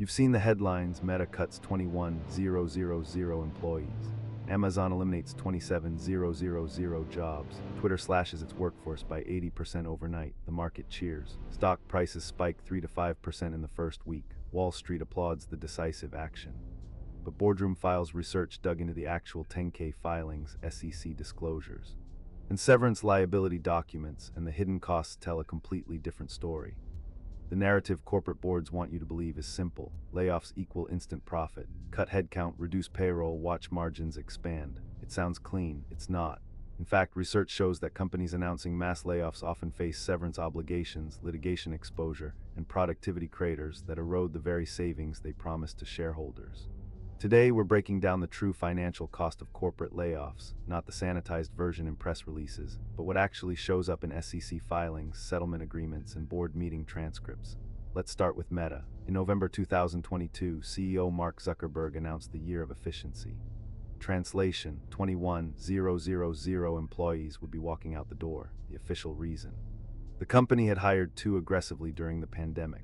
You've seen the headlines: Meta cuts 21,000 employees. Amazon eliminates 27,000 jobs. Twitter slashes its workforce by 80% overnight. The market cheers. Stock prices spike 3 to 5% in the first week. Wall Street applauds the decisive action. But Boardroom Files Research dug into the actual 10K filings, SEC disclosures, and severance liability documents, and the hidden costs tell a completely different story. The narrative corporate boards want you to believe is simple: layoffs equal instant profit. Cut headcount, reduce payroll, watch margins expand. It sounds clean. It's not. In fact, research shows that companies announcing mass layoffs often face severance obligations, litigation exposure, and productivity craters that erode the very savings they promised to shareholders. Today, we're breaking down the true financial cost of corporate layoffs, not the sanitized version in press releases, but what actually shows up in SEC filings, settlement agreements, and board meeting transcripts. Let's start with Meta. In November 2022, CEO Mark Zuckerberg announced the year of efficiency. Translation: 21,000 employees would be walking out the door, the official reason. The company had hired too aggressively during the pandemic.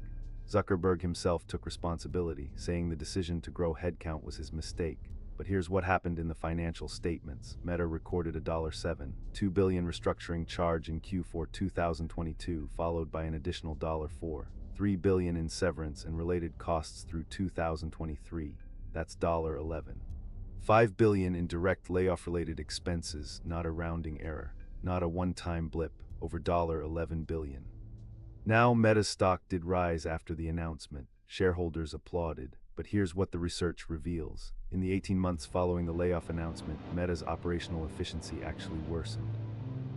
Zuckerberg himself took responsibility, saying the decision to grow headcount was his mistake. But here's what happened in the financial statements. Meta recorded a $7.2 billion restructuring charge in Q4 2022, followed by an additional $4.3 billion in severance and related costs through 2023. That's $11.5 billion in direct layoff-related expenses, not a rounding error, not a one-time blip, over $11 billion. Now, Meta's stock did rise after the announcement. Shareholders applauded. But here's what the research reveals. In the 18 months following the layoff announcement, Meta's operational efficiency actually worsened.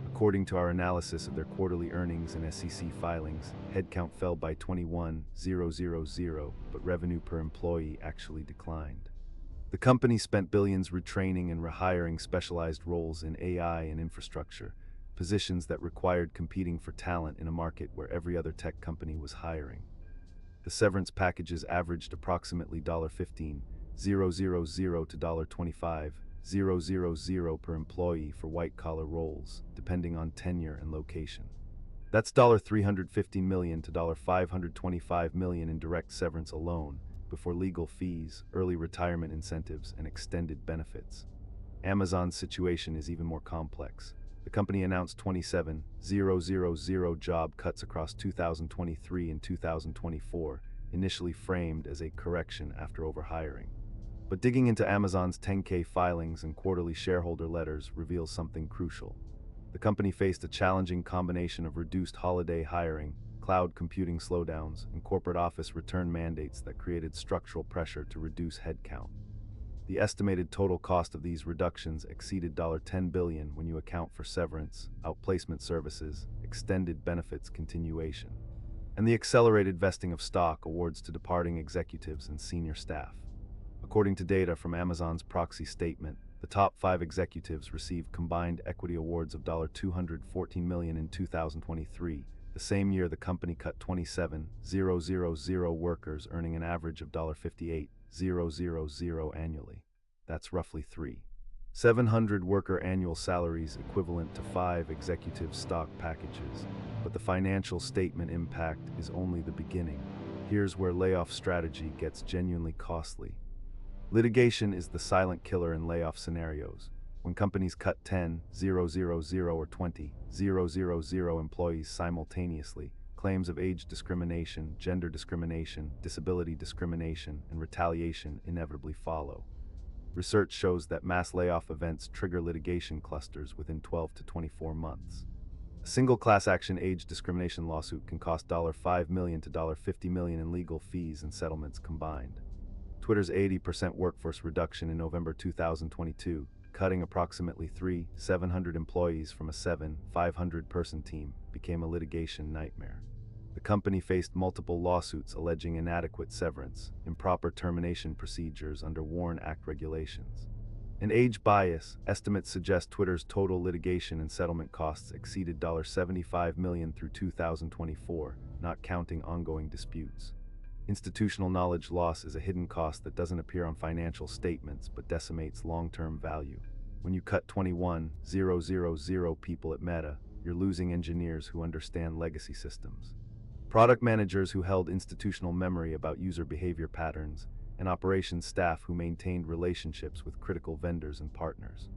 According to our analysis of their quarterly earnings and SEC filings, headcount fell by 21,000, but revenue per employee actually declined. The company spent billions retraining and rehiring specialized roles in AI and infrastructure, positions that required competing for talent in a market where every other tech company was hiring. The severance packages averaged approximately $15,000 to $25,000 per employee for white-collar roles, depending on tenure and location. That's $350 million to $525 million in direct severance alone, before legal fees, early retirement incentives, and extended benefits. Amazon's situation is even more complex. The company announced 27,000 job cuts across 2023 and 2024, initially framed as a correction after overhiring. But digging into Amazon's 10K filings and quarterly shareholder letters reveals something crucial. The company faced a challenging combination of reduced holiday hiring, cloud computing slowdowns, and corporate office return mandates that created structural pressure to reduce headcount. The estimated total cost of these reductions exceeded $10 billion when you account for severance, outplacement services, extended benefits continuation, and the accelerated vesting of stock awards to departing executives and senior staff. According to data from Amazon's proxy statement, the top 5 executives received combined equity awards of $214 million in 2023, the same year the company cut 27,000 workers, earning an average of $58,000 annually. That's roughly 3,700 worker annual salaries, equivalent to 5 executive stock packages. But the financial statement impact is only the beginning. Here's where layoff strategy gets genuinely costly. Litigation is the silent killer in layoff scenarios. When companies cut 10,000 or 20,000 employees simultaneously, claims of age discrimination, gender discrimination, disability discrimination, and retaliation inevitably follow. Research shows that mass layoff events trigger litigation clusters within 12 to 24 months. A single class action age discrimination lawsuit can cost $5 million to $50 million in legal fees and settlements combined. Twitter's 80% workforce reduction in November 2022, cutting approximately 3,700 employees from a 500-person team, became a litigation nightmare. The company faced multiple lawsuits alleging inadequate severance, improper termination procedures under WARN Act regulations, and age bias. Estimates suggest Twitter's total litigation and settlement costs exceeded $75 million through 2024, not counting ongoing disputes. Institutional knowledge loss is a hidden cost that doesn't appear on financial statements but decimates long-term value. When you cut 21,000 people at Meta, you're losing engineers who understand legacy systems, product managers who held institutional memory about user behavior patterns, and operations staff who maintained relationships with critical vendors and partners.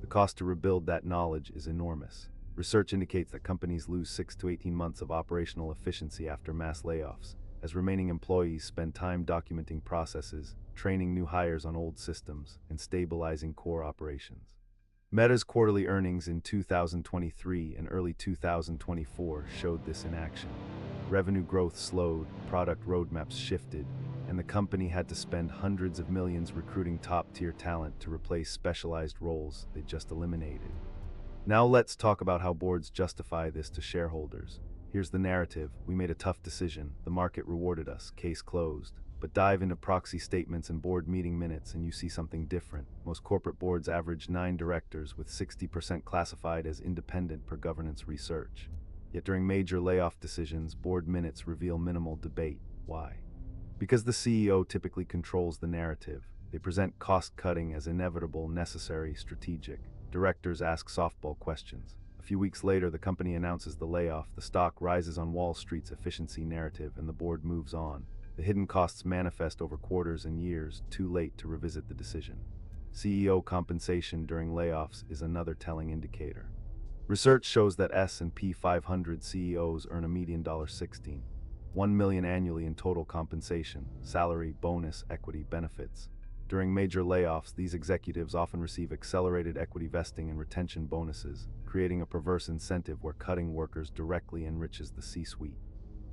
The cost to rebuild that knowledge is enormous. Research indicates that companies lose 6 to 18 months of operational efficiency after mass layoffs, as remaining employees spend time documenting processes, training new hires on old systems, and stabilizing core operations. Meta's quarterly earnings in 2023 and early 2024 showed this in action. Revenue growth slowed, product roadmaps shifted, and the company had to spend hundreds of millions recruiting top-tier talent to replace specialized roles they just eliminated. Now let's talk about how boards justify this to shareholders. Here's the narrative: we made a tough decision, the market rewarded us, case closed. But dive into proxy statements and board meeting minutes and you see something different. Most corporate boards average 9 directors, with 60% classified as independent per governance research. Yet during major layoff decisions, board minutes reveal minimal debate. Why? Because the CEO typically controls the narrative. They present cost-cutting as inevitable, necessary, strategic. Directors ask softball questions. A few weeks later, the company announces the layoff, the stock rises on Wall Street's efficiency narrative, and the board moves on. The hidden costs manifest over quarters and years, too late to revisit the decision. CEO compensation during layoffs is another telling indicator. Research shows that S&P 500 CEOs earn a median $1 million annually in total compensation, salary, bonus, equity, benefits. During major layoffs, these executives often receive accelerated equity vesting and retention bonuses, creating a perverse incentive where cutting workers directly enriches the C-suite.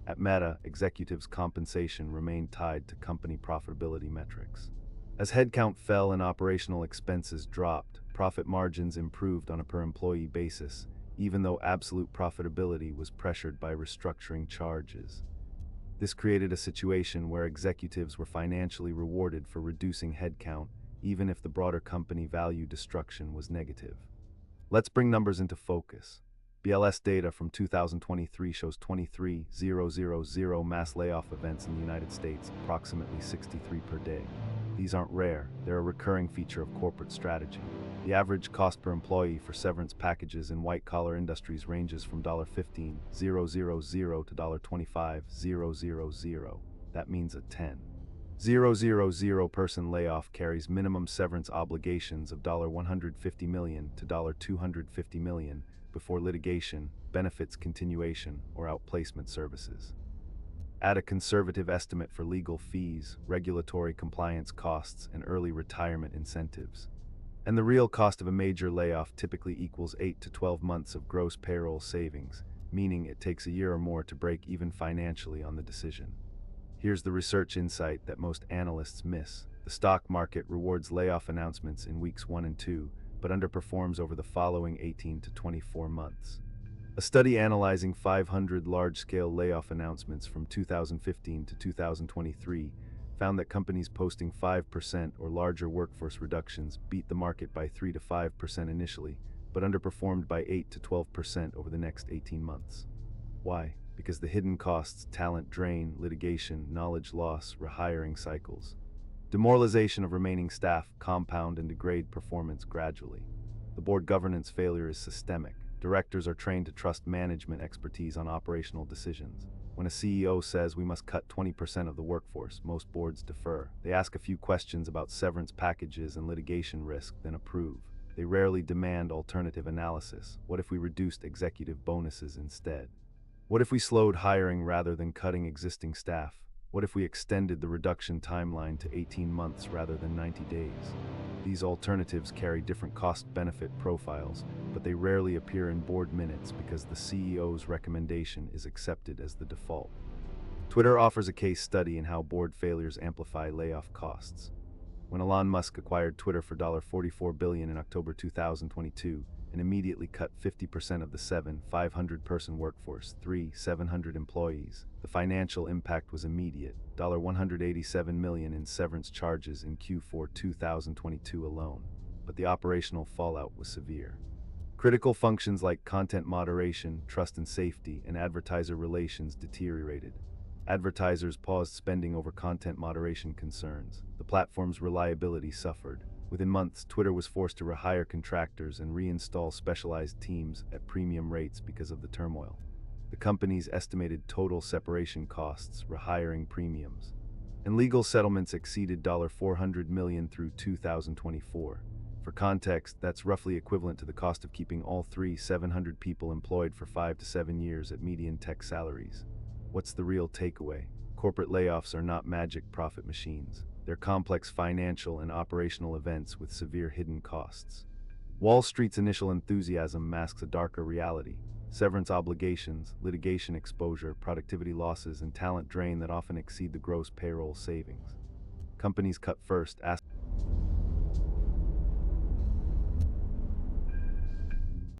At Meta, executives' compensation remained tied to company profitability metrics. As headcount fell and operational expenses dropped, profit margins improved on a per-employee basis, even though absolute profitability was pressured by restructuring charges. This created a situation where executives were financially rewarded for reducing headcount, even if the broader company value destruction was negative. Let's bring numbers into focus. BLS data from 2023 shows 23,000 mass layoff events in the United States, approximately 63 per day. These aren't rare, they're a recurring feature of corporate strategy. The average cost per employee for severance packages in white-collar industries ranges from $15,000 to $25,000. That means a 10,000 person layoff carries minimum severance obligations of $150 million to $250 million before litigation, benefits continuation, or outplacement services. Add a conservative estimate for legal fees, regulatory compliance costs, and early retirement incentives. And the real cost of a major layoff typically equals 8 to 12 months of gross payroll savings, meaning it takes a year or more to break even financially on the decision. Here's the research insight that most analysts miss. The stock market rewards layoff announcements in weeks 1 and 2, but underperforms over the following 18 to 24 months. A study analyzing 500 large-scale layoff announcements from 2015 to 2023 found that companies posting 5% or larger workforce reductions beat the market by 3 to 5% initially, but underperformed by 8 to 12% over the next 18 months. Why? Because the hidden costs, talent drain, litigation, knowledge loss, rehiring cycles, demoralization of remaining staff compound and degrade performance gradually. The board governance failure is systemic. Directors are trained to trust management expertise on operational decisions. When a CEO says we must cut 20% of the workforce, most boards defer. They ask a few questions about severance packages and litigation risk, then approve. They rarely demand alternative analysis. What if we reduced executive bonuses instead? What if we slowed hiring rather than cutting existing staff? What if we extended the reduction timeline to 18 months rather than 90 days? These alternatives carry different cost-benefit profiles, but they rarely appear in board minutes because the CEO's recommendation is accepted as the default. Twitter offers a case study in how board failures amplify layoff costs. When Elon Musk acquired Twitter for $44 billion in October 2022, and immediately cut 50% of the 500-person workforce, 700 employees. The financial impact was immediate, $187 million in severance charges in Q4 2022 alone, but the operational fallout was severe. Critical functions like content moderation, trust and safety, and advertiser relations deteriorated. Advertisers paused spending over content moderation concerns. The platform's reliability suffered. Within months, Twitter was forced to rehire contractors and reinstall specialized teams at premium rates because of the turmoil. The company's estimated total separation costs, rehiring premiums, and legal settlements exceeded $400 million through 2024. For context, that's roughly equivalent to the cost of keeping all 700 people employed for 5 to 7 years at median tech salaries. What's the real takeaway? Corporate layoffs are not magic profit machines. They're complex financial and operational events with severe hidden costs. Wall Street's initial enthusiasm masks a darker reality: severance obligations, litigation exposure, productivity losses, and talent drain that often exceed the gross payroll savings. Companies cut first,